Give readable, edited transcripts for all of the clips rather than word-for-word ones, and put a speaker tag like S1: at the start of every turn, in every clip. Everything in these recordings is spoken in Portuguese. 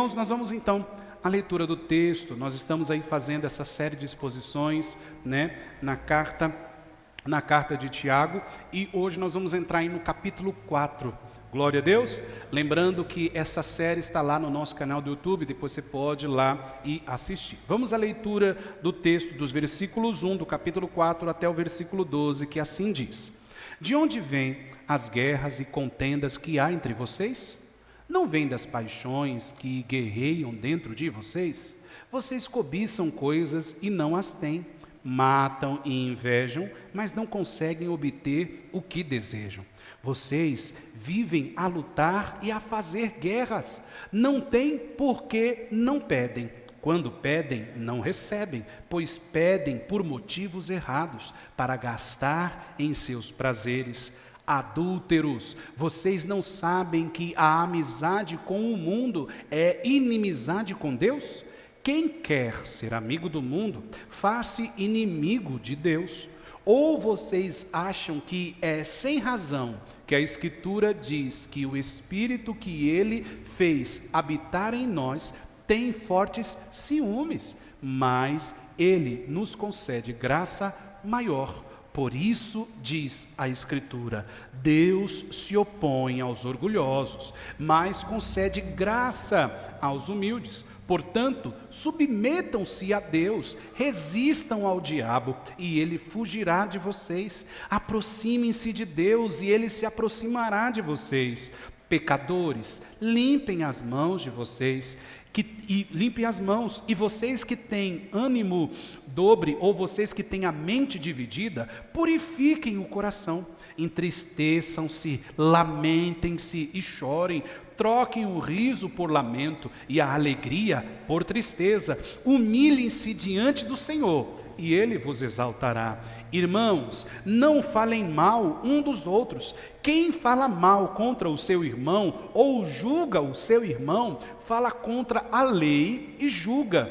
S1: Irmãos, nós vamos então à leitura do texto. Nós estamos aí fazendo essa série de exposições, né, na carta de Tiago, e hoje nós vamos entrar aí no capítulo 4. Glória a Deus. Lembrando que essa série está lá no nosso canal do YouTube, depois você pode ir lá e assistir. Vamos à leitura do texto, dos versículos 1 do capítulo 4 até o versículo 12, que assim diz: De onde vêm as guerras e contendas que há entre vocês? Não vêm das paixões que guerreiam dentro de vocês? Vocês cobiçam coisas e não as têm, matam e invejam, mas não conseguem obter o que desejam. Vocês vivem a lutar e a fazer guerras. Não têm porque não pedem. Quando pedem, não recebem, pois pedem por motivos errados, para gastar em seus prazeres. Adúlteros, vocês não sabem que a amizade com o mundo é inimizade com Deus? Quem quer ser amigo do mundo, faz-se inimigo de Deus. Ou vocês acham que é sem razão que a Escritura diz que o Espírito que Ele fez habitar em nós tem fortes ciúmes, mas Ele nos concede graça maior. Por isso diz a Escritura: Deus se opõe aos orgulhosos, mas concede graça aos humildes. Portanto, submetam-se a Deus, resistam ao diabo e ele fugirá de vocês. Aproximem-se de Deus e ele se aproximará de vocês. Pecadores, limpem as mãos de vocês. Limpem as mãos, e vocês que têm ânimo dobre, ou vocês que têm a mente dividida, purifiquem o coração, entristeçam-se, lamentem-se e chorem, troquem o riso por lamento e a alegria por tristeza, humilhem-se diante do Senhor, e Ele vos exaltará. Irmãos, não falem mal um dos outros. Quem fala mal contra o seu irmão, ou julga o seu irmão, fala contra a lei e julga.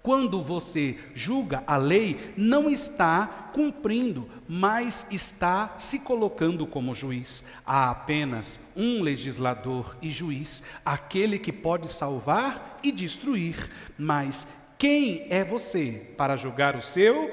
S1: Quando você julga a lei, não está cumprindo, mas está se colocando como juiz. Há apenas um legislador e juiz, aquele que pode salvar e destruir. Mas quem é você para julgar o seu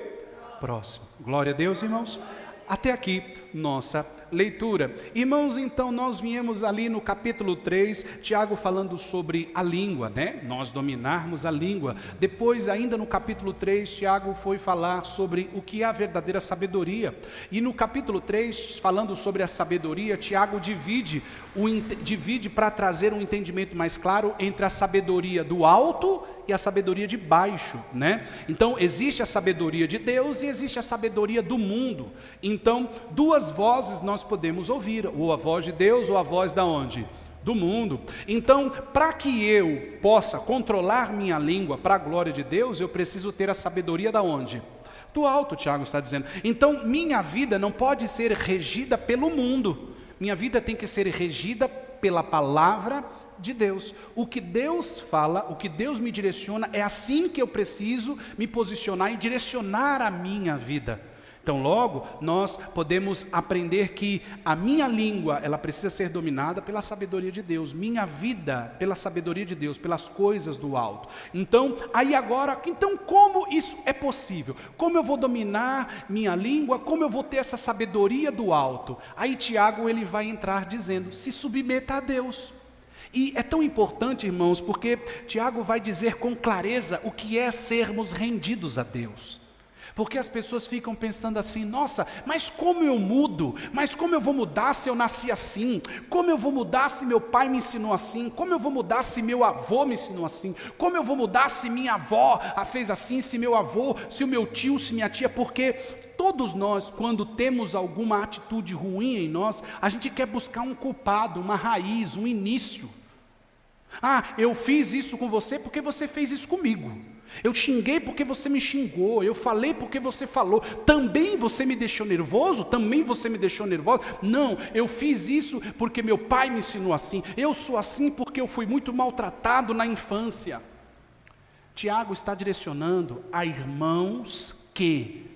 S1: próximo? Glória a Deus, irmãos. Até aqui, nossa leitura. Irmãos, então nós viemos ali no capítulo 3, Tiago falando sobre a língua, né? Nós dominarmos a língua. Depois, ainda no capítulo 3, Tiago foi falar sobre o que é a verdadeira sabedoria. E no capítulo 3, falando sobre a sabedoria, Tiago divide para trazer um entendimento mais claro entre a sabedoria do alto e a sabedoria de baixo, né? Então, existe a sabedoria de Deus e existe a sabedoria do mundo. Então, duas vozes nós podemos ouvir, ou a voz de Deus ou a voz da onde? Do mundo. Então, para que eu possa controlar minha língua para a glória de Deus, eu preciso ter a sabedoria da onde? Do alto, Tiago está dizendo. Então, minha vida não pode ser regida pelo mundo. Minha vida tem que ser regida pela palavra de Deus. O que Deus fala, o que Deus me direciona, é assim que eu preciso me posicionar e direcionar a minha vida. Então, logo, nós podemos aprender que a minha língua, ela precisa ser dominada pela sabedoria de Deus, minha vida pela sabedoria de Deus, pelas coisas do alto. Então, como isso é possível? Como eu vou dominar minha língua? Como eu vou ter essa sabedoria do alto? Aí Tiago, ele vai entrar dizendo: se submeta a Deus. E é tão importante, irmãos, porque Tiago vai dizer com clareza o que é sermos rendidos a Deus. Porque as pessoas ficam pensando assim: nossa, mas como eu mudo? Mas como eu vou mudar se eu nasci assim? Como eu vou mudar se meu pai me ensinou assim? Como eu vou mudar se meu avô me ensinou assim? Como eu vou mudar se minha avó a fez assim? Se meu avô, se o meu tio, se minha tia? Porque todos nós, quando temos alguma atitude ruim em nós, a gente quer buscar um culpado, uma raiz, um início. Ah, eu fiz isso com você porque você fez isso comigo. Eu xinguei porque você me xingou. Eu falei porque você falou. Também você me deixou nervoso? Também você me deixou nervoso? Não, eu fiz isso porque meu pai me ensinou assim. Eu sou assim porque eu fui muito maltratado na infância. Tiago está direcionando a irmãos que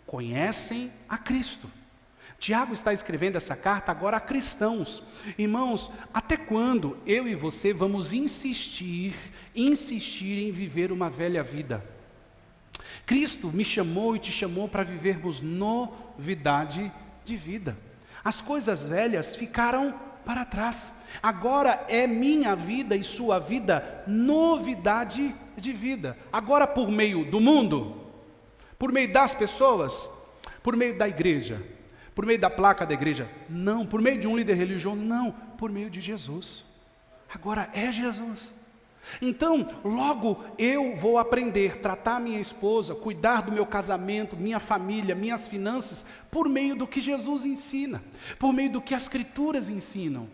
S1: conhecem a Cristo. Tiago está escrevendo essa carta agora a cristãos. Irmãos, até quando eu e você vamos insistir em viver uma velha vida? Cristo me chamou e te chamou para vivermos novidade de vida. As coisas velhas ficaram para trás. Agora é minha vida e sua vida novidade de vida. Agora por meio do mundo, por meio das pessoas, por meio da igreja, por meio da placa da igreja, não. Por meio de um líder religioso, não. Por meio de Jesus. Agora é Jesus. Então, logo eu vou aprender a tratar minha esposa, cuidar do meu casamento, minha família, minhas finanças, por meio do que Jesus ensina, por meio do que as Escrituras ensinam.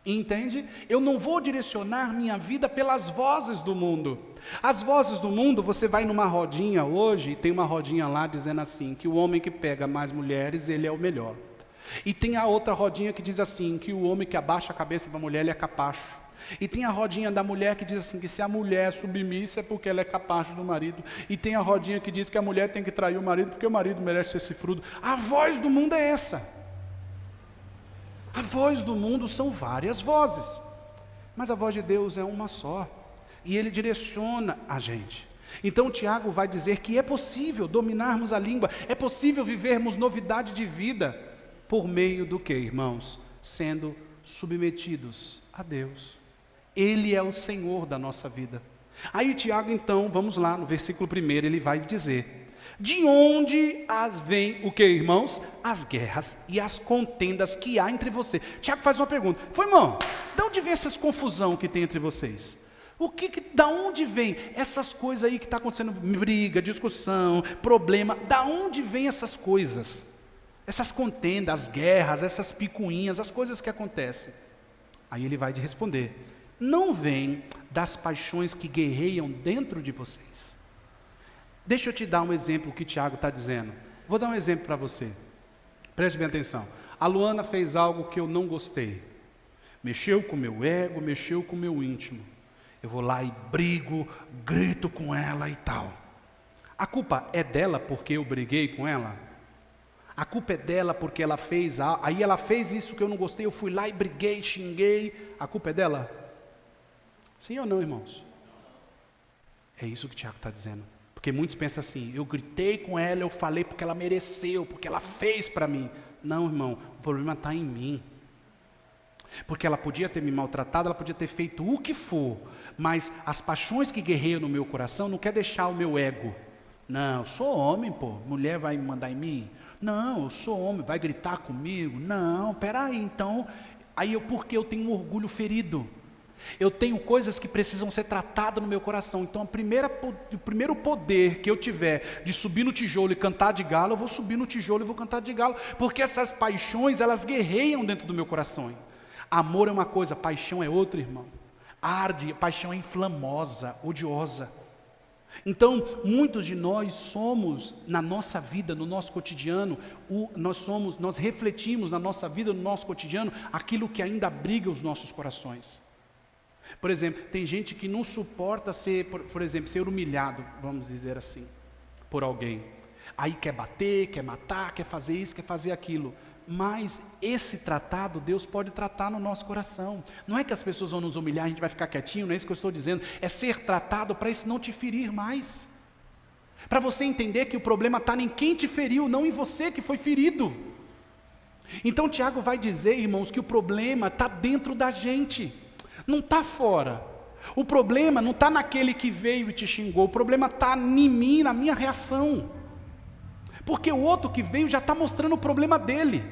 S1: Entende? Eu não vou direcionar minha vida pelas vozes do mundo. As vozes do mundo, você vai numa rodinha hoje, e tem uma rodinha lá dizendo assim, que o homem que pega mais mulheres, ele é o melhor. E tem a outra rodinha que diz assim, que o homem que abaixa a cabeça para a mulher, ele é capacho. E tem a rodinha da mulher que diz assim, que se a mulher é submissa é porque ela é capacho do marido. E tem a rodinha que diz que a mulher tem que trair o marido porque o marido merece ser cifrudo. A voz do mundo é essa. A voz do mundo são várias vozes, mas a voz de Deus é uma só, e Ele direciona a gente. Então Tiago vai dizer que é possível dominarmos a língua, é possível vivermos novidade de vida, por meio do que, irmãos? Sendo submetidos a Deus. Ele é o Senhor da nossa vida. Aí Tiago então, vamos lá, no versículo 1, ele vai dizer: de onde vêm o que, irmãos? As guerras e as contendas que há entre vocês. Tiago faz uma pergunta: irmão, de onde vem essas confusão que tem entre vocês? Da onde vem essas coisas aí que está acontecendo? Briga, discussão, problema. Da onde vem essas coisas? Essas contendas, as guerras, essas picuinhas, as coisas que acontecem. Aí ele vai responder: não vem das paixões que guerreiam dentro de vocês. Deixa eu te dar um exemplo que Tiago está dizendo. Vou dar um exemplo para você. Preste bem atenção. A Luana fez algo que eu não gostei. Mexeu com o meu ego, mexeu com o meu íntimo. Eu vou lá e brigo, grito com ela e tal. A culpa é dela porque eu briguei com ela? A culpa é dela porque ela fez, aí ela fez isso que eu não gostei, eu fui lá e briguei, xinguei. A culpa é dela? Sim ou não, irmãos? É isso que Tiago está dizendo. Porque muitos pensam assim: eu gritei com ela, eu falei porque ela mereceu, porque ela fez para mim. Não, irmão, o problema está em mim. Porque ela podia ter me maltratado, ela podia ter feito o que for, mas as paixões que guerreiam no meu coração não quer deixar o meu ego. Não, eu sou homem, mulher vai mandar em mim? Não, eu sou homem, vai gritar comigo? Não, peraí, então, porque eu tenho um orgulho ferido. Eu tenho coisas que precisam ser tratadas no meu coração. Então o primeiro poder que eu tiver de subir no tijolo e cantar de galo, eu vou subir no tijolo e vou cantar de galo. Porque essas paixões, elas guerreiam dentro do meu coração. Amor é uma coisa, paixão é outra, irmão. Arde, paixão é inflamosa, odiosa. Então muitos de nós somos, na nossa vida, no nosso cotidiano, nós refletimos na nossa vida, no nosso cotidiano, aquilo que ainda abriga os nossos corações. Por exemplo, tem gente que não suporta ser, por exemplo, ser humilhado, vamos dizer assim, por alguém. Aí quer bater, quer matar, quer fazer isso, quer fazer aquilo. Mas esse tratado, Deus pode tratar no nosso coração. Não é que as pessoas vão nos humilhar, a gente vai ficar quietinho, não é isso que eu estou dizendo. É ser tratado para isso não te ferir mais. Para você entender que o problema está em quem te feriu, não em você que foi ferido. Então Tiago vai dizer, irmãos, que o problema está dentro da gente. Não está fora. O problema não está naquele que veio e te xingou. O problema está em mim, na minha reação. Porque o outro que veio já está mostrando o problema dele.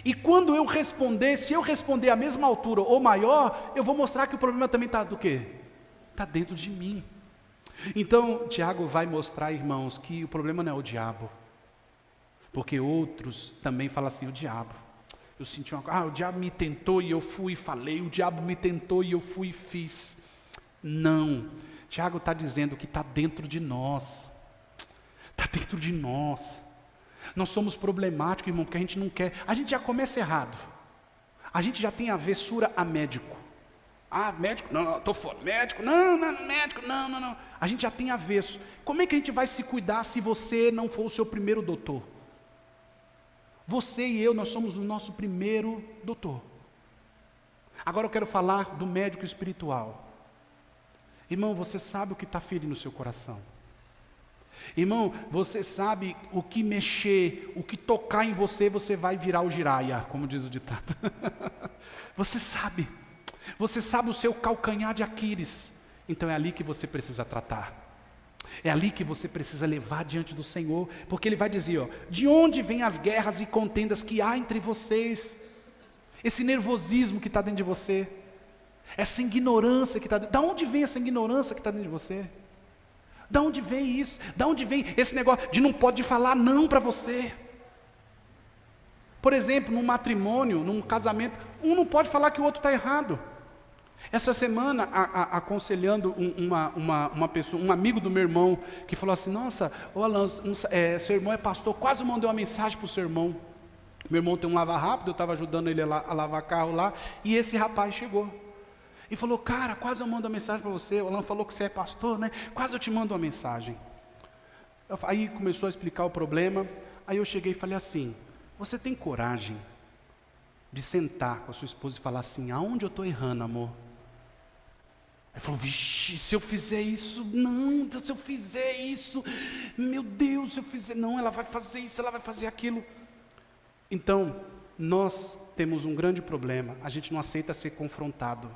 S1: E quando eu responder, se eu responder à mesma altura ou maior, eu vou mostrar que o problema também está do quê? Está dentro de mim. Então Tiago vai mostrar, irmãos, que o problema não é o diabo. Porque outros também falam assim: o diabo. Eu senti uma coisa, o diabo me tentou e eu fui e falei, o diabo me tentou e eu fui e fiz. Não, Tiago está dizendo que está dentro de nós. Está dentro de nós. Nós somos problemáticos, irmão, porque a gente não quer. A gente já começa errado. A gente já tem avessura a médico. Médico? Não, estou fora. Médico? Não, médico, não. A gente já tem avesso. Como é que a gente vai se cuidar se você não for o seu primeiro doutor? Você e eu, nós somos o nosso primeiro doutor. Agora eu quero falar do médico espiritual. Irmão, você sabe o que está ferindo no seu coração. Irmão, você sabe o que mexer, o que tocar em você, você vai virar o giraia, como diz o ditado. Você sabe o seu calcanhar de Aquiles. Então é ali que você precisa tratar. É ali que você precisa levar diante do Senhor, porque Ele vai dizer, ó, de onde vêm as guerras e contendas que há entre vocês? Esse nervosismo que está dentro de você, essa ignorância que está dentro, da onde vem essa ignorância que está dentro de você? Da onde vem isso? Da onde vem esse negócio de não pode falar não para você? Por exemplo, num matrimônio, num casamento, um não pode falar que o outro está errado. Essa semana, aconselhando uma pessoa, um amigo do meu irmão, que falou assim, nossa, ô Alan, seu irmão é pastor, quase mandei uma mensagem para o seu irmão. Meu irmão tem um lava-rápido, eu estava ajudando ele a lavar carro lá, e esse rapaz chegou. E falou, cara, quase eu mando uma mensagem para você, o Alan falou que você é pastor, né? Quase eu te mando uma mensagem. Aí começou a explicar o problema, aí eu cheguei e falei assim, você tem coragem de sentar com a sua esposa e falar assim, aonde eu estou errando, amor? Ele falou, vixe, se eu fizer isso, não, se eu fizer isso, meu Deus, se eu fizer, não, ela vai fazer isso, ela vai fazer aquilo. Então, nós temos um grande problema, a gente não aceita ser confrontado.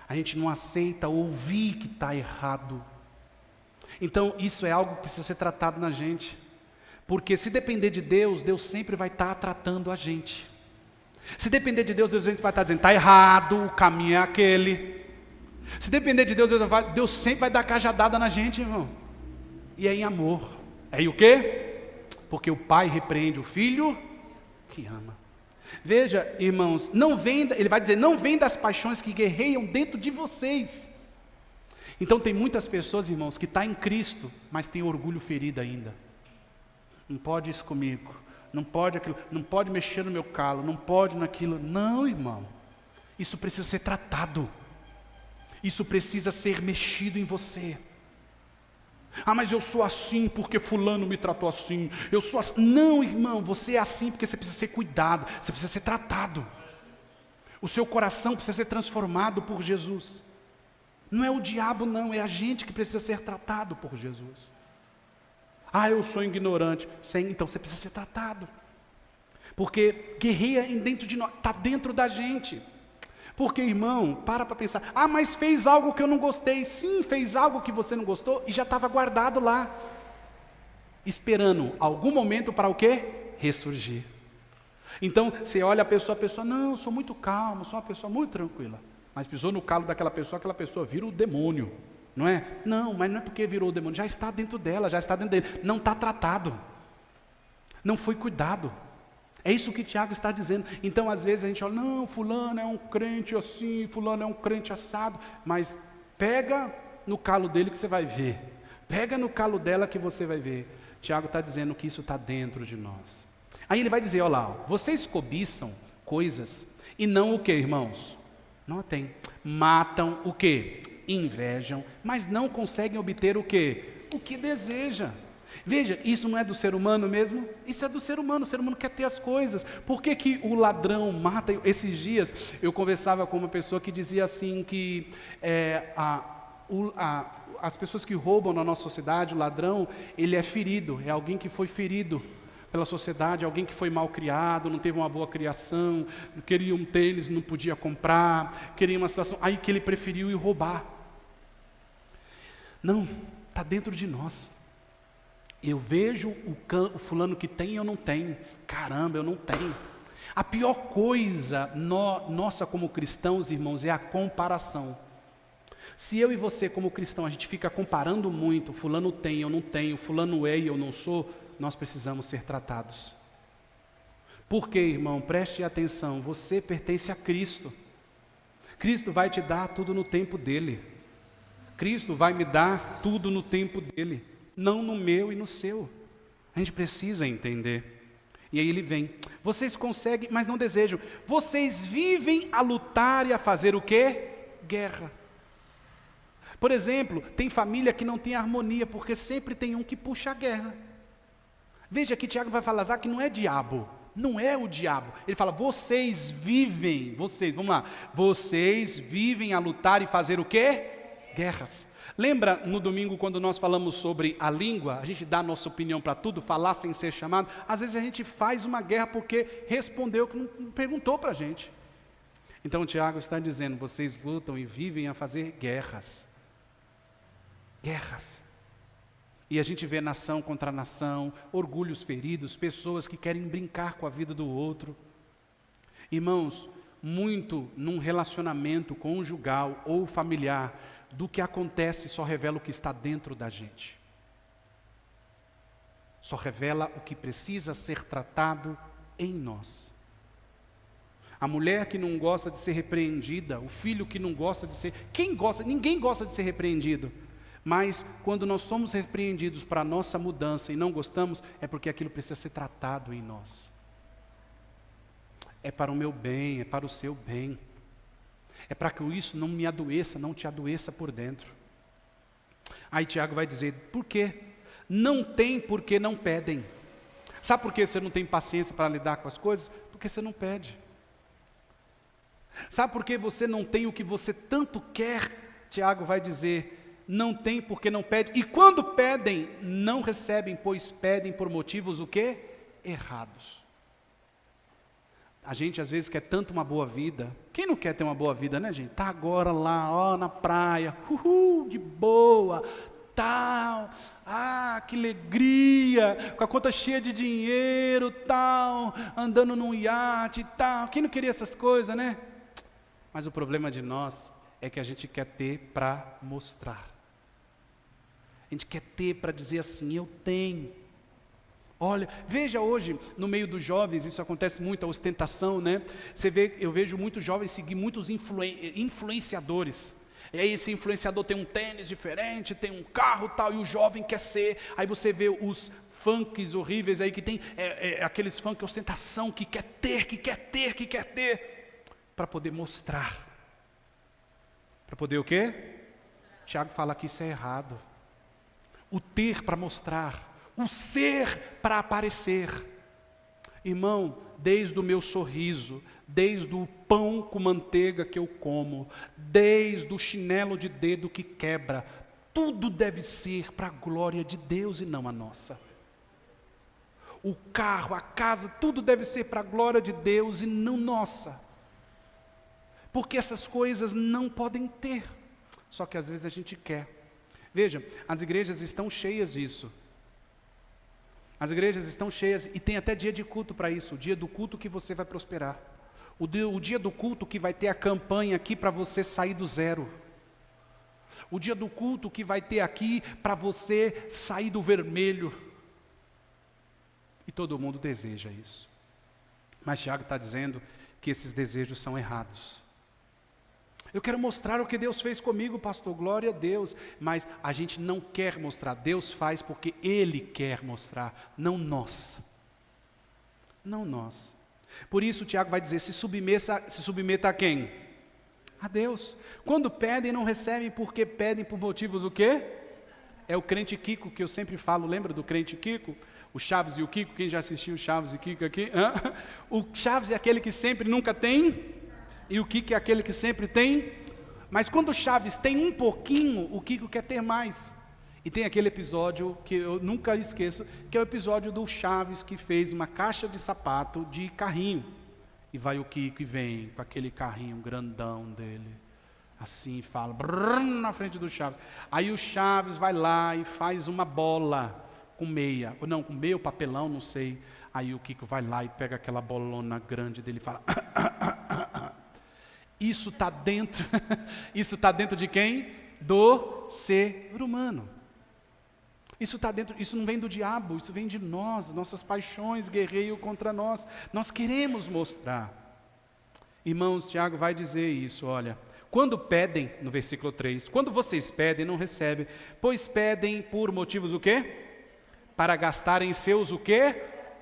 S1: A gente não aceita ouvir que está errado. Então, isso é algo que precisa ser tratado na gente. Porque se depender de Deus, Deus sempre vai estar tratando a gente. Se depender de Deus, Deus sempre vai estar dizendo, está errado, o caminho é aquele. Se depender de Deus, Deus sempre vai dar cajadada na gente, irmão. E é em amor. É em o quê? Porque o pai repreende o filho que ama. Veja, irmãos, ele vai dizer, não vem das paixões que guerreiam dentro de vocês. Então tem muitas pessoas, irmãos, que estão em Cristo, mas tem orgulho ferido ainda. Não pode isso comigo, não pode aquilo, não pode mexer no meu calo, não pode naquilo. Não, irmão, isso precisa ser tratado. Isso precisa ser mexido em você. Ah, mas eu sou assim porque fulano me tratou assim. Eu sou assim. Não, irmão, você é assim porque você precisa ser cuidado, você precisa ser tratado. O seu coração precisa ser transformado por Jesus. Não é o diabo, não, é a gente que precisa ser tratado por Jesus. Ah, eu sou ignorante. Sim, então você precisa ser tratado. Porque guerreia dentro de nós, está dentro da gente. Porque, irmão, para pensar, ah, mas fez algo que eu não gostei. Sim, fez algo que você não gostou e já estava guardado lá, esperando algum momento para o quê? Ressurgir. Então, você olha a pessoa, não, eu sou muito calmo, sou uma pessoa muito tranquila. Mas pisou no calo daquela pessoa vira o demônio, não é? Não, mas não é porque virou o demônio, já está dentro dela, já está dentro dele. Não está tratado, não foi cuidado. É isso que Tiago está dizendo. Então, às vezes a gente olha, não, fulano é um crente assim, fulano é um crente assado, mas pega no calo dele que você vai ver, pega no calo dela que você vai ver. Tiago está dizendo que isso está dentro de nós. Aí ele vai dizer, olha lá, vocês cobiçam coisas e não o que, irmãos? Não a têm. Matam o que? Invejam, mas não conseguem obter o que? O que deseja. Veja, isso não é do ser humano mesmo? Isso é do ser humano, o ser humano quer ter as coisas. Por que o ladrão mata? Esses dias eu conversava com uma pessoa que dizia assim que as pessoas que roubam na nossa sociedade, o ladrão, ele é ferido, é alguém que foi ferido pela sociedade, alguém que foi mal criado, não teve uma boa criação, queria um tênis, não podia comprar, queria uma situação, aí que ele preferiu ir roubar. Não, está dentro de nós. Eu vejo o fulano que tem e eu não tenho. Caramba, eu não tenho. A pior coisa nossa como cristãos, irmãos, é a comparação. Se eu e você como cristão, a gente fica comparando muito, fulano tem, eu não tenho, fulano é e eu não sou, nós precisamos ser tratados. Por quê, irmão? Preste atenção, você pertence a Cristo. Cristo vai te dar tudo no tempo dele. Cristo vai me dar tudo no tempo dele. Não no meu e no seu. A gente precisa entender. E aí ele vem. Vocês conseguem, mas não desejam. Vocês vivem a lutar e a fazer o quê? Guerra. Por exemplo, tem família que não tem harmonia, porque sempre tem um que puxa a guerra. Veja que Tiago vai falar que não é diabo, não é o diabo. Ele fala, vocês, vamos lá, vocês vivem a lutar e fazer o quê? Guerras. Lembra no domingo quando nós falamos sobre a língua, a gente dá a nossa opinião para tudo, falar sem ser chamado, às vezes a gente faz uma guerra porque respondeu que não perguntou para a gente. Então Tiago está dizendo, vocês lutam e vivem a fazer guerras. Guerras. E a gente vê nação contra nação, orgulhos feridos, pessoas que querem brincar com a vida do outro. Irmãos, muito num relacionamento conjugal ou familiar, do que acontece só revela o que está dentro da gente. Só revela o que precisa ser tratado em nós. A mulher que não gosta de ser repreendida, o filho que não gosta de ser... Ninguém gosta de ser repreendido. Mas quando nós somos repreendidos para a nossa mudança e não gostamos, é porque aquilo precisa ser tratado em nós. É para o meu bem, é para o seu bem. É para que isso não me adoeça, não te adoeça por dentro. Aí Tiago vai dizer, por quê? Não tem porque não pedem. Sabe por que você não tem paciência para lidar com as coisas? Porque você não pede. Sabe por que você não tem o que você tanto quer? Tiago vai dizer, não tem porque não pede. E quando pedem, não recebem, pois pedem por motivos o quê? Errados. A gente às vezes quer tanto uma boa vida. Quem não quer ter uma boa vida, né, gente? Tá agora lá, ó, na praia, de boa, tal. Ah, que alegria, com a conta cheia de dinheiro, tal, andando num iate, tal. Quem não queria essas coisas, né? Mas o problema de nós é que a gente quer ter para mostrar. A gente quer ter para dizer assim, eu tenho. Olha, veja hoje, no meio dos jovens, isso acontece muito, a ostentação, né? Eu vejo muitos jovens seguir muitos influenciadores. E aí esse influenciador tem um tênis diferente, tem um carro tal, e o jovem quer ser. Aí você vê os funks horríveis aí, que tem aqueles funk ostentação, que quer ter, para poder mostrar. Para poder o quê? Tiago fala que isso é errado. O ter para mostrar. O ser para aparecer. Irmão, desde o meu sorriso, desde o pão com manteiga que eu como, desde o chinelo de dedo que quebra, tudo deve ser para a glória de Deus e não a nossa. O carro, a casa, tudo deve ser para a glória de Deus e não nossa. Porque essas coisas não podem ter. Só que às vezes a gente quer. Veja, as igrejas estão cheias disso. As igrejas estão cheias e tem até dia de culto para isso, o dia do culto que você vai prosperar. O dia do culto que vai ter a campanha aqui para você sair do zero. O dia do culto que vai ter aqui para você sair do vermelho. E todo mundo deseja isso. Mas Tiago está dizendo que esses desejos são errados. Eu quero mostrar o que Deus fez comigo, pastor, glória a Deus. Mas a gente não quer mostrar, Deus faz porque Ele quer mostrar, não nós. Não nós. Por isso Tiago vai dizer, se submeta a quem? A Deus. Quando pedem, não recebem porque pedem por motivos o quê? É o crente Kiko que eu sempre falo, lembra do crente Kiko? O Chaves e o Kiko, quem já assistiu o Chaves e Kiko aqui? O Chaves é aquele que sempre nunca tem... E o Kiko é aquele que sempre tem, mas quando o Chaves tem um pouquinho, o Kiko quer ter mais. E tem aquele episódio que eu nunca esqueço, que é o episódio do Chaves que fez uma caixa de sapato de carrinho. E vai o Kiko e vem com aquele carrinho grandão dele, assim, fala, na frente do Chaves. Aí o Chaves vai lá e faz uma bola com meia, ou não, com meia ou papelão, não sei. Aí o Kiko vai lá e pega aquela bolona grande dele e fala... Isso está dentro, isso está dentro de quem? Do ser humano. Isso está dentro, isso não vem do diabo, isso vem de nós, nossas paixões guerreiam contra nós. Nós queremos mostrar. Irmãos, Tiago vai dizer isso, olha. Quando pedem, no versículo 3, quando vocês pedem, não recebem, pois pedem por motivos o quê? Para gastarem seus o quê?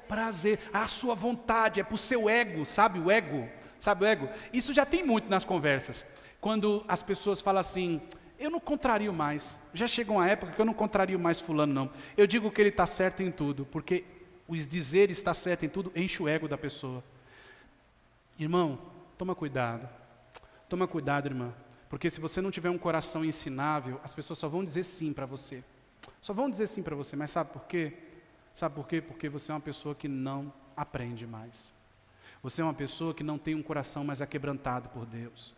S1: Prazer, a sua vontade, é para o seu ego, sabe o ego? Sabe o ego? Isso já tem muito nas conversas. Quando as pessoas falam assim, eu não contrario mais. Já chega uma época que eu não contrario mais fulano, não. Eu digo que ele está certo em tudo, porque os dizeres está certo em tudo, enche o ego da pessoa. Irmão, toma cuidado, irmã, porque se você não tiver um coração ensinável, as pessoas só vão dizer sim para você. Só vão dizer sim para você, mas sabe por quê? Sabe por quê? Porque você é uma pessoa que não aprende mais. Você é uma pessoa que não tem um coração mais aquebrantado por Deus.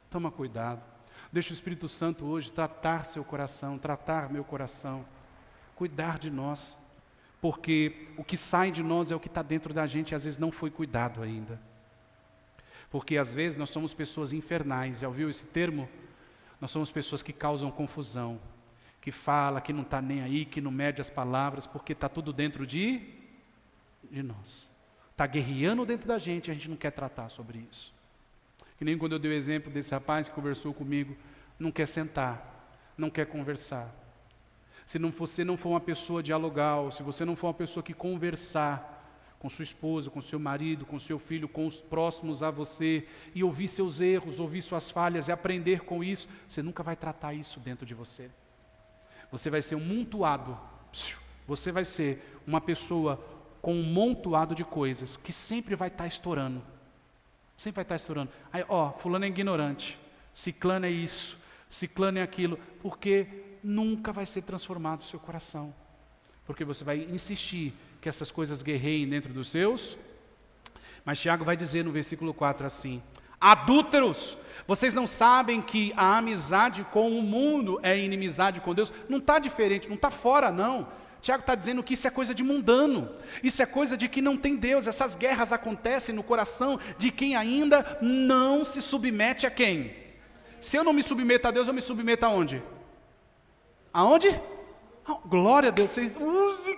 S1: Toma cuidado. Deixa o Espírito Santo hoje tratar seu coração, tratar meu coração, cuidar de nós. Porque o que sai de nós é o que está dentro da gente e às vezes não foi cuidado ainda. Porque às vezes nós somos pessoas infernais, já ouviu esse termo? Nós somos pessoas que causam confusão, que fala, que não está nem aí, que não mede as palavras, porque está tudo dentro de nós. Está guerreando dentro da gente e a gente não quer tratar sobre isso. Que nem quando eu dei o exemplo desse rapaz que conversou comigo, não quer sentar, não quer conversar. Se você não for uma pessoa dialogal, se você não for uma pessoa que conversar com sua esposa, com seu marido, com seu filho, com os próximos a você, e ouvir seus erros, ouvir suas falhas e aprender com isso, você nunca vai tratar isso dentro de você. Você vai ser um montoado, você vai ser uma pessoa com um montoado de coisas que sempre vai estar estourando. Sempre vai estar estourando. Aí, fulano é ignorante, ciclano é isso, ciclano é aquilo, porque nunca vai ser transformado o seu coração. Porque você vai insistir que essas coisas guerreiem dentro dos seus. Mas Tiago vai dizer no versículo 4 assim: adúlteros, vocês não sabem que a amizade com o mundo é inimizade com Deus? Não está diferente, não está fora não. Tiago está dizendo que isso é coisa de mundano, isso é coisa de que não tem Deus. Essas guerras acontecem no coração de quem ainda não se submete a quem? Se eu não me submeto a Deus, eu me submeto aonde? Aonde? Glória a Deus, vocês,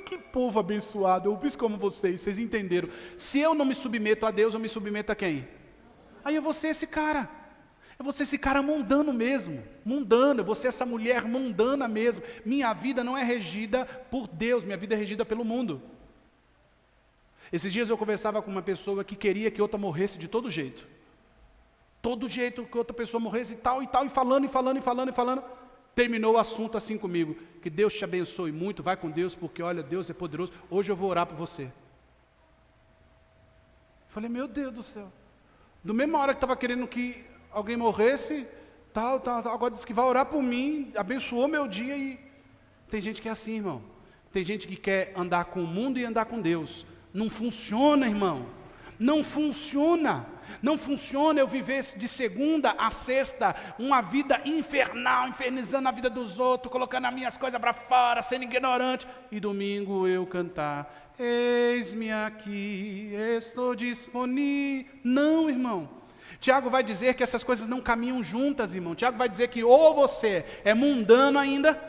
S1: que povo abençoado, eu fiz como vocês entenderam. Se eu não me submeto a Deus, eu me submeto a quem? Aí eu vou ser esse cara. Eu vou ser esse cara mundano mesmo, mundano, eu vou ser essa mulher mundana mesmo. Minha vida não é regida por Deus, minha vida é regida pelo mundo. Esses dias eu conversava com uma pessoa que queria que outra morresse de todo jeito. Todo jeito que outra pessoa morresse e tal, e falando. Terminou o assunto assim comigo: que Deus te abençoe muito, vai com Deus, porque olha, Deus é poderoso, hoje eu vou orar por você. Falei, meu Deus do céu. Do mesma hora que estava querendo que alguém morresse, tal, agora diz que vai orar por mim, abençoou meu dia. E tem gente que é assim, irmão. Tem gente que quer andar com o mundo e andar com Deus. Não funciona, irmão. Não funciona. Não funciona eu viver de segunda a sexta uma vida infernal, infernizando a vida dos outros, colocando as minhas coisas para fora, sendo ignorante, e domingo eu cantar: eis-me aqui, estou disponível. Não, irmão. Tiago vai dizer que essas coisas não caminham juntas, irmão. Tiago vai dizer que ou você é mundano ainda,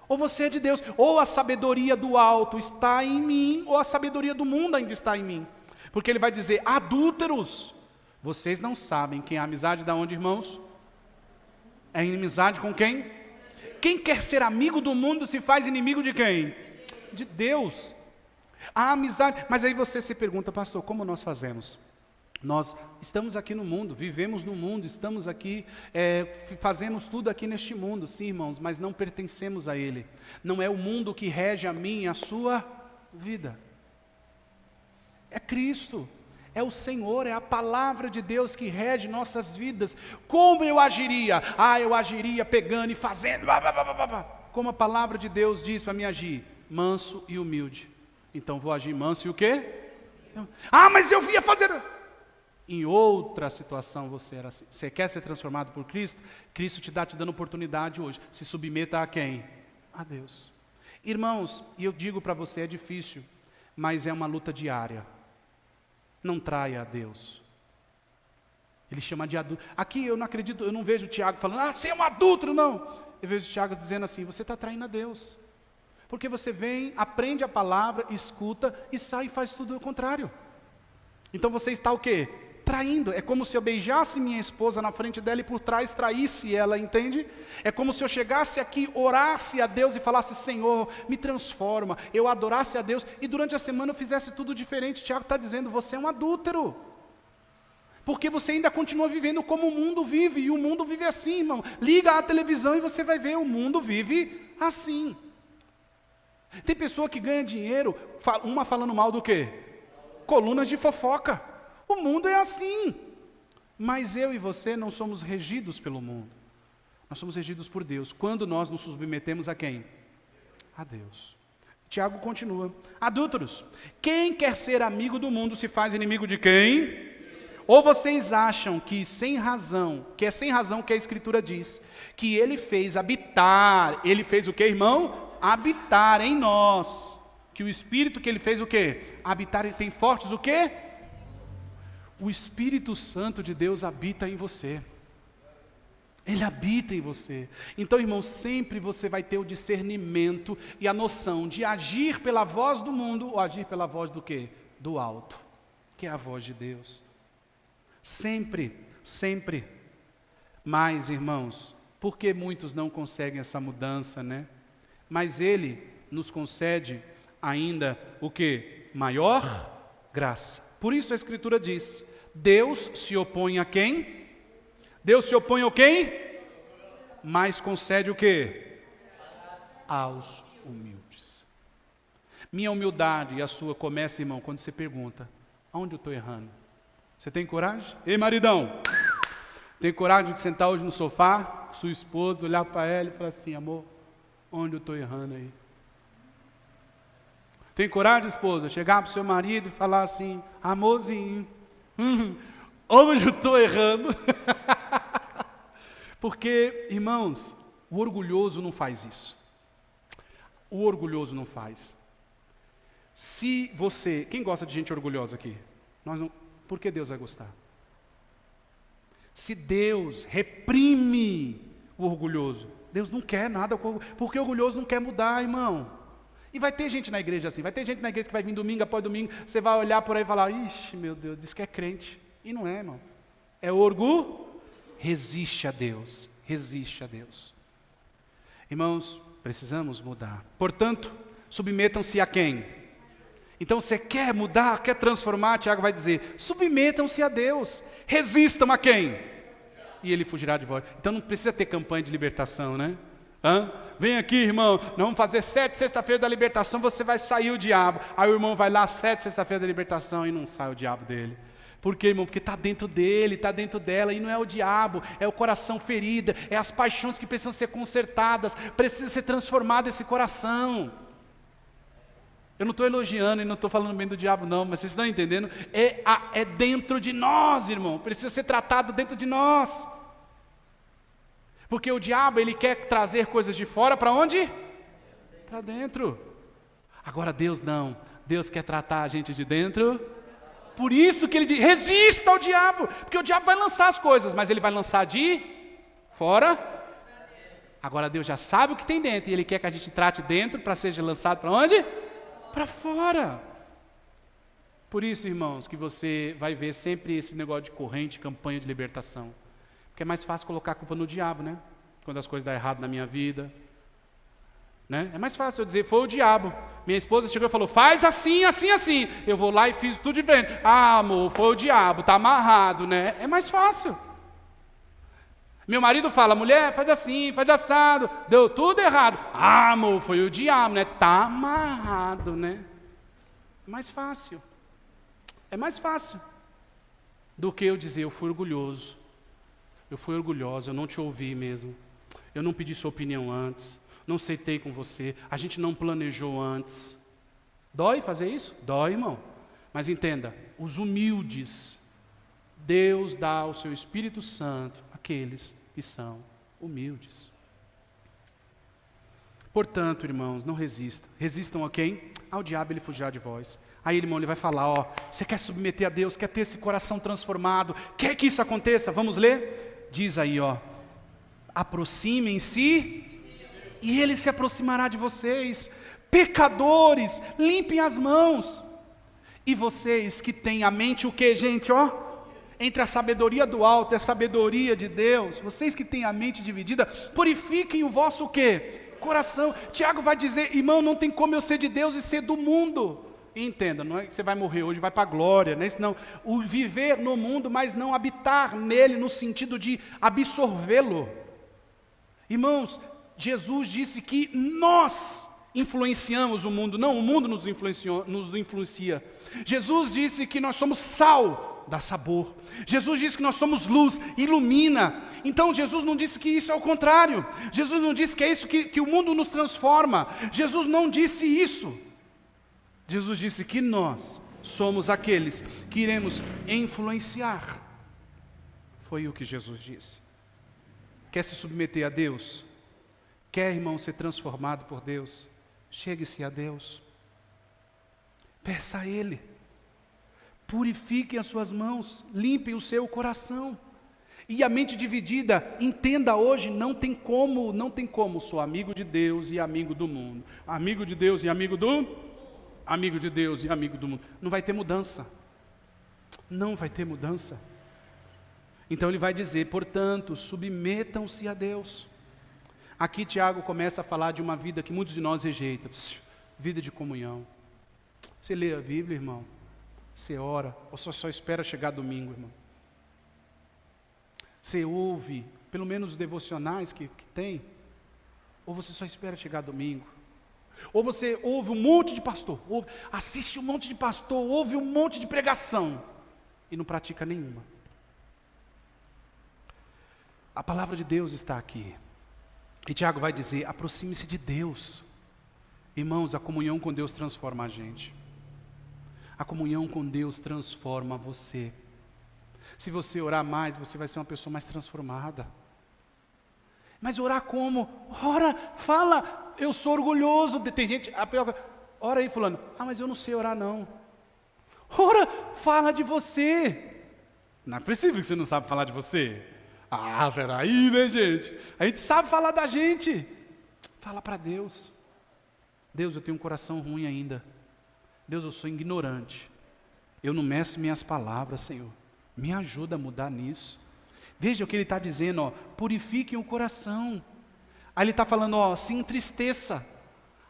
S1: ou você é de Deus. Ou a sabedoria do alto está em mim, ou a sabedoria do mundo ainda está em mim. Porque ele vai dizer: adúlteros, vocês não sabem que a amizade da onde, irmãos? É inimizade com quem? Quem quer ser amigo do mundo se faz inimigo de quem? De Deus. A amizade, mas aí você se pergunta: pastor, como nós fazemos? Nós estamos aqui no mundo, vivemos no mundo, estamos aqui, fazemos tudo aqui neste mundo, sim, irmãos, mas não pertencemos a ele. Não é o mundo que rege a minha e a sua vida. É Cristo, é o Senhor, é a palavra de Deus que rege nossas vidas. Como eu agiria? Eu agiria pegando e fazendo, como a palavra de Deus diz para mim agir: manso e humilde. Então vou agir manso e o quê? Mas eu ia fazer... Em outra situação você era assim. Você quer ser transformado por Cristo? Cristo te dando oportunidade hoje. Se submeta a quem? A Deus. Irmãos, e eu digo para você, é difícil, mas é uma luta diária. Não traia a Deus. Ele chama de adulto. Aqui eu não acredito, eu não vejo o Tiago falando: você é um adúltero, não. Eu vejo o Tiago dizendo assim: você está traindo a Deus. Porque você vem, aprende a palavra, escuta e sai e faz tudo o contrário. Então você está o quê? Traindo. É como se eu beijasse minha esposa na frente dela e por trás traísse ela, entende? É como se eu chegasse aqui, orasse a Deus e falasse: Senhor, me transforma. Eu adorasse a Deus e durante a semana eu fizesse tudo diferente. Tiago está dizendo: você é um adúltero. Porque você ainda continua vivendo como o mundo vive. E o mundo vive assim, irmão. Liga a televisão e você vai ver, o mundo vive assim. Tem pessoa que ganha dinheiro, uma falando mal do quê? Colunas de fofoca. O mundo é assim. Mas eu e você não somos regidos pelo mundo. Nós somos regidos por Deus. Quando nós nos submetemos a quem? A Deus. Tiago continua. Adúlteros, quem quer ser amigo do mundo se faz inimigo de quem? Ou vocês acham que sem razão, que é sem razão que a Escritura diz, que ele fez habitar, ele fez o que, irmão? Habitar em nós. Que o Espírito que ele fez o quê? Habitar, e tem fortes o quê? O Espírito Santo de Deus habita em você. Ele habita em você. Então, irmão, sempre você vai ter o discernimento e a noção de agir pela voz do mundo ou agir pela voz do quê? Do alto, que é a voz de Deus. Sempre, sempre. Mas, irmãos, por que muitos não conseguem essa mudança, né? Mas Ele nos concede ainda o quê? Maior graça. Por isso a Escritura diz, Deus se opõe a quem? Deus se opõe ao quem? Mas concede o quê? Aos humildes. Minha humildade e a sua começa, irmão, quando você pergunta, aonde eu estou errando? Você tem coragem? Ei, maridão, tem coragem de sentar hoje no sofá, com sua esposa, olhar para ela e falar assim, amor, onde eu estou errando aí? Tem coragem, esposa, chegar para o seu marido e falar assim, amorzinho, onde eu estou errando? Porque, irmãos, o orgulhoso não faz isso. O orgulhoso não faz. Se você, quem gosta de gente orgulhosa aqui? Nós não, por que Deus vai gostar? Se Deus reprime o orgulhoso, Deus não quer nada, porque o orgulhoso não quer mudar, irmão. E vai ter gente na igreja assim, vai ter gente na igreja que vai vir domingo após domingo, você vai olhar por aí e falar, ixi, meu Deus, diz que é crente. E não é, irmão. É orgulho. Resiste a Deus, resiste a Deus. Irmãos, precisamos mudar. Portanto, submetam-se a quem? Então, você quer mudar, quer transformar, Tiago vai dizer, submetam-se a Deus. Resistam a quem? E ele fugirá de vós. Então, não precisa ter campanha de libertação, né? Vem aqui, irmão, nós vamos fazer 7 sexta-feira da libertação, você vai sair o diabo. Aí o irmão vai lá, 7 sexta-feira da libertação e não sai o diabo dele. Por quê, irmão? Porque está dentro dele, está dentro dela, e não é o diabo, é o coração ferido, é as paixões que precisam ser consertadas, precisa ser transformado esse coração. Eu não estou elogiando e não estou falando bem do diabo não, mas vocês estão entendendo? É dentro de nós, irmão, precisa ser tratado dentro de nós. Porque o diabo, ele quer trazer coisas de fora para onde? Para dentro. Agora Deus não, Deus quer tratar a gente de dentro. Por isso que ele diz, resista ao diabo, porque o diabo vai lançar as coisas, mas ele vai lançar de fora. Agora Deus já sabe o que tem dentro, e Ele quer que a gente trate dentro para ser lançado para onde? Para fora. Por isso, irmãos, que você vai ver sempre esse negócio de corrente, campanha de libertação. Porque é mais fácil colocar a culpa no diabo, né? Quando as coisas dão errado na minha vida. Né? É mais fácil eu dizer, foi o diabo. Minha esposa chegou e falou, faz assim, assim, assim. Eu vou lá e fiz tudo diferente. Ah, amor, foi o diabo, está amarrado, né? É mais fácil. Meu marido fala, mulher, faz assim, faz assado. Deu tudo errado. Ah, amor, foi o diabo, né? Está amarrado, né? É mais fácil. É mais fácil do que eu dizer, eu fui orgulhoso. Eu fui orgulhosa, eu não te ouvi mesmo. Eu não pedi sua opinião antes. Não aceitei com você, a gente não planejou antes. Dói fazer isso? Dói, irmão. Mas entenda, os humildes, Deus dá o seu Espírito Santo àqueles que são humildes. Portanto, irmãos, não resistam. Resistam a quem? Ao diabo, ele fugirá de vós. Aí, irmão, ele vai falar, ó, você quer submeter a Deus, quer ter esse coração transformado, quer que isso aconteça? Vamos ler? Diz aí, ó, aproximem-se e Ele se aproximará de vocês. Pecadores, limpem as mãos. E vocês que têm a mente o que, gente, ó? Entre a sabedoria do alto e a sabedoria de Deus, vocês que têm a mente dividida, purifiquem o vosso o quê? Coração. Tiago vai dizer, irmão, não tem como eu ser de Deus e ser do mundo. E entenda, não é que você vai morrer hoje, vai para a glória, não é isso não. O viver no mundo, mas não habitar nele no sentido de absorvê-lo. Irmãos, Jesus disse que nós influenciamos o mundo. Não, o mundo nos influencia. Jesus disse que nós somos sal, dá sabor. Jesus disse que nós somos luz, ilumina. Então Jesus não disse que isso é o contrário. Jesus não disse que é isso que o mundo nos transforma. Jesus não disse isso. Jesus disse que nós somos aqueles que iremos influenciar. Foi o que Jesus disse. Quer se submeter a Deus? Quer, irmão, ser transformado por Deus? Chegue-se a Deus. Peça a Ele. Purifiquem as suas mãos, limpem o seu coração. E a mente dividida, entenda hoje, não tem como, sou amigo de Deus e amigo do mundo. Amigo de Deus e amigo do mundo. Não vai ter mudança. Não vai ter mudança. Então ele vai dizer, portanto, submetam-se a Deus. Aqui Tiago começa a falar de uma vida que muitos de nós rejeitam. Vida de comunhão. Você lê a Bíblia, irmão? Você ora? Ou só espera chegar domingo, irmão? Você ouve, pelo menos os devocionais que tem? Ou você só espera chegar domingo? Ou você ouve um monte de pastor, assiste um monte de pastor, ouve um monte de pregação e não pratica nenhuma? A palavra de Deus está aqui. E Tiago vai dizer, aproxime-se de Deus. Irmãos, a comunhão com Deus transforma a gente. A comunhão com Deus transforma você. Se você orar mais, você vai ser uma pessoa mais transformada. Mas orar como? Ora, fala, eu sou orgulhoso. Tem gente, ora aí fulano, mas eu não sei orar não. Ora, fala de você. Não é possível que você não sabe falar de você. Peraí, né, gente? A gente sabe falar da gente. Fala para Deus. Deus, eu tenho um coração ruim ainda. Deus, eu sou ignorante. Eu não meço minhas palavras, Senhor. Me ajuda a mudar nisso. Veja o que ele está dizendo, purifiquem o coração. Aí ele está falando, se entristeça.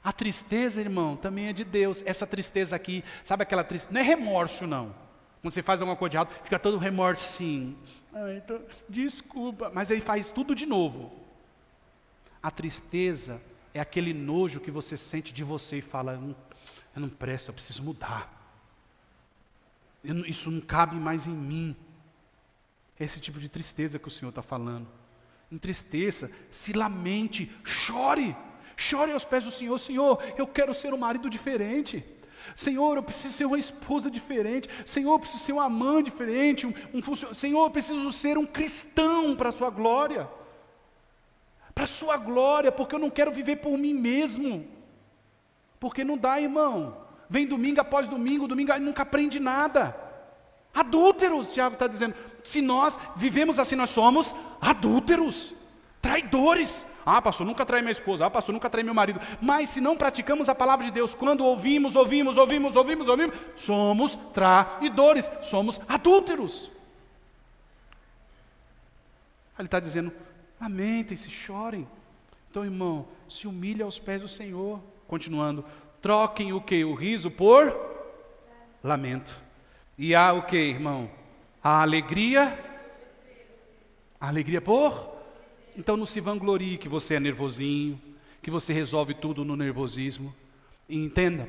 S1: A tristeza, irmão, também é de Deus. Essa tristeza aqui, sabe aquela tristeza? Não é remorso, não. Quando você faz alguma coisa de errado, fica todo remorsinho. Desculpa, mas aí faz tudo de novo. A tristeza é aquele nojo que você sente de você e fala, eu não presto, eu preciso mudar. Isso não cabe mais em mim. É esse tipo de tristeza que o Senhor está falando. Entristeça, se lamente, chore aos pés do Senhor. Senhor, eu quero ser um marido diferente. Senhor, eu preciso ser uma esposa diferente. Senhor, eu preciso ser uma mãe diferente. Senhor, eu preciso ser um cristão para a sua glória. Para a sua glória, porque eu não quero viver por mim mesmo. Porque não dá, irmão. Vem domingo após domingo, nunca aprende nada. Adúlteros, Tiago está dizendo. Se nós vivemos assim, nós somos adúlteros, traidores. Pastor, nunca trai minha esposa. Pastor, nunca trai meu marido. Mas se não praticamos a palavra de Deus, quando ouvimos, somos traidores, somos adúlteros. Ele está dizendo, lamentem-se, chorem. Então, irmão, se humilhe aos pés do Senhor. Continuando, troquem o quê? O riso por lamento. E há o quê, irmão? A alegria. A alegria por? Então não se vanglorie que você é nervosinho, que você resolve tudo no nervosismo. E entenda,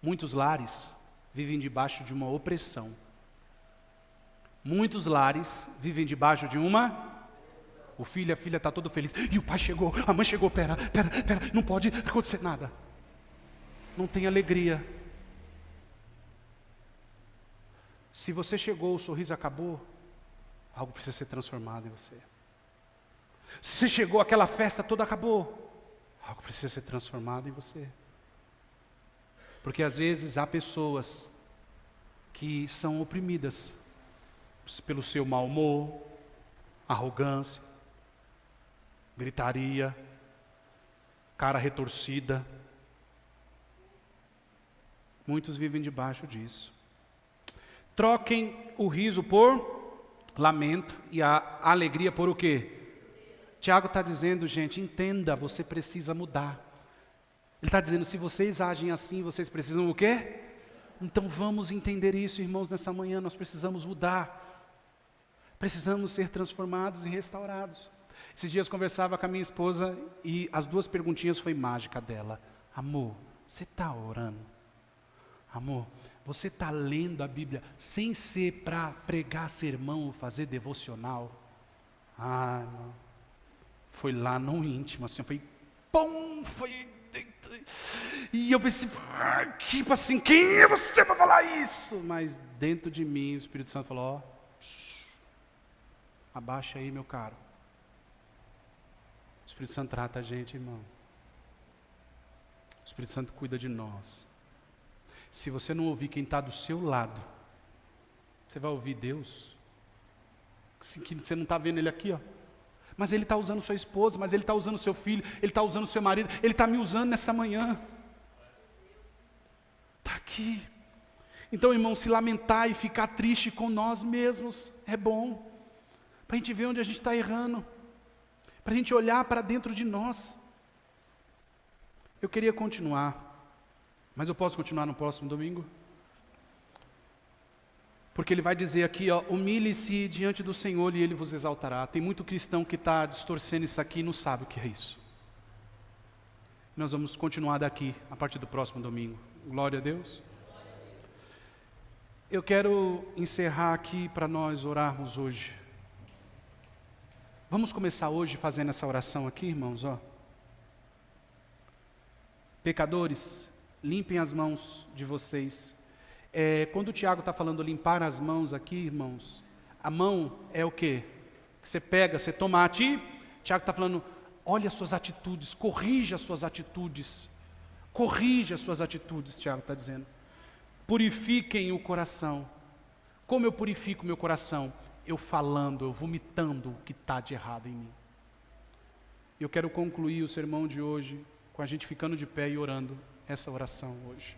S1: muitos lares vivem debaixo de uma opressão. Muitos lares vivem debaixo de uma... O filho, a filha está todo feliz. E o pai chegou, a mãe chegou, pera, não pode acontecer nada. Não tem alegria. Se você chegou, o sorriso acabou, algo precisa ser transformado em você. Se você chegou, aquela festa toda acabou, algo precisa ser transformado em você. Porque às vezes há pessoas que são oprimidas pelo seu mau humor, arrogância, gritaria, cara retorcida. Muitos vivem debaixo disso. Troquem o riso por lamento e a alegria por o quê? Tiago está dizendo, gente, entenda, você precisa mudar. Ele está dizendo, se vocês agem assim, vocês precisam o quê? Então vamos entender isso, irmãos, nessa manhã, nós precisamos mudar. Precisamos ser transformados e restaurados. Esses dias conversava com a minha esposa e as duas perguntinhas foi mágica dela. Amor, você está orando? Amor, você está lendo a Bíblia sem ser para pregar sermão ou fazer devocional? Ah, não. Foi lá no íntimo, assim, foi pum, foi... E eu pensei, tipo assim, quem é você para falar isso? Mas dentro de mim o Espírito Santo falou, abaixa aí, meu caro. O Espírito Santo trata a gente, irmão. O Espírito Santo cuida de nós. Se você não ouvir quem está do seu lado, você vai ouvir Deus? Assim, que você não está vendo Ele aqui, ó. Mas Ele está usando sua esposa, mas Ele está usando seu filho, Ele está usando seu marido, Ele está me usando nessa manhã. Está aqui. Então, irmão, se lamentar e ficar triste com nós mesmos é bom. Para a gente ver onde a gente está errando. Para a gente olhar para dentro de nós. Eu queria continuar. Mas eu posso continuar no próximo domingo? Porque ele vai dizer aqui, ó, humilhe-se diante do Senhor e Ele vos exaltará. Tem muito cristão que está distorcendo isso aqui e não sabe o que é isso. Nós vamos continuar daqui, a partir do próximo domingo. Glória a Deus. Eu quero encerrar aqui para nós orarmos hoje. Vamos começar hoje fazendo essa oração aqui, irmãos, ó. Pecadores, limpem as mãos de vocês. Quando o Tiago está falando limpar as mãos aqui, irmãos, a mão é o quê? Que você pega, você toma a ti. Tiago está falando, olha as suas atitudes, corrija as suas atitudes. Corrija as suas atitudes, Tiago está dizendo. Purifiquem o coração. Como eu purifico meu coração? Eu falando, eu vomitando o que está de errado em mim. Eu quero concluir o sermão de hoje com a gente ficando de pé e orando essa oração hoje.